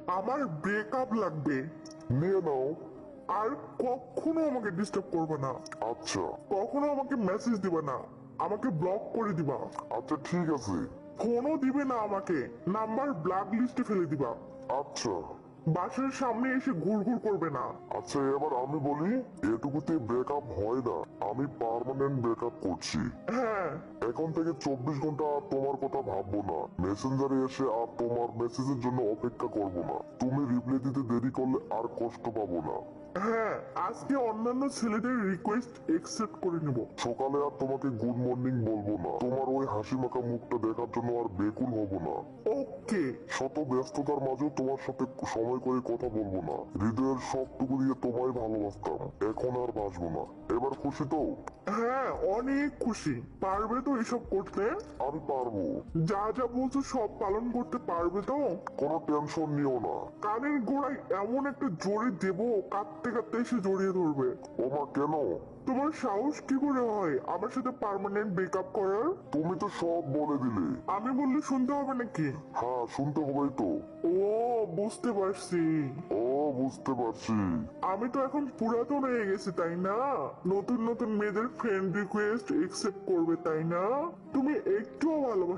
আমার ব্রেকআপ লাগবে। নিয়ে নাও। আর কখনো আমাকে ডিস্টার্ব করবে না, আচ্ছা কখনো আমাকে মেসেজ দিবে না, আমাকে ব্লক করে দিবা, আচ্ছা ঠিক আছে। ফোনও দিবে না আমাকে, নাম্বার ব্ল্যাক লিস্টে ফেলে দিবা, আচ্ছা বাসার সামনে এসে ঘুরঘুর করবে না। আচ্ছা এবার আমি বলি, এটুকুতে ব্রেকআপ হয় না, আমি পার্মানেন্ট ব্রেকআপ করছি। হ্যাঁ, এখন থেকে 24 ঘন্টা আর তোমার কথা ভাববো না, মেসেঞ্জারে এসে আর তোমার মেসেজের জন্য অপেক্ষা করব না, তুমি রিপ্লাই দিতে দেরি করলে আর কষ্ট পাবো না। হ্যাঁ, আজকে অন্যান্য ছেলেদের রিকোয়েস্ট একসেপ্ট করে নেব। সকালে আর তোমাকে গুড মর্নিং বলবো না, তোমার ওই হাসি মাখা মুখটা দেখার জন্য আর বেকুল হব না। ওকে। শত ব্যস্ততার মাঝেও তোমার সাথে সময় করে কথা বলবো না, হৃদয়ের সবটুকু দিয়ে তোমায় ভালোবাসতাম, এখন আর বাসবো না। এবার খুশি তো? হ্যাঁ, অনেক খুশি। পারবে তো এসব করতে? আমি পারবো। যা যা বলছো সব পালন করতে পারবে তো? কোনো টেনশন নিও না। কানের গোড়ায় এমন একটা জোরে দেবো, কাঁদতে কাঁদতে এসে জড়িয়ে ধরবে। ওমা কেন? তোমার সাহস কি করে হয় আমার সাথে পার্মানেন্ট ব্রেকআপ করার? তুমি তো সব বলে দিলে। আমি বললে শুনতে হবে নাকি? হ্যাঁ শুনতে হবেই তো। ও, বুঝতে পারছি। ও বুঝতে পারছি। আমি তো এখন পুরাতন হয়ে গেছি, তাই না? নতুন নতুন মেয়েদের ফ্রেন্ড রিকোয়েস্ট একসেপ্ট করবে, তাই না? তুমি একটুও ভালোবাসো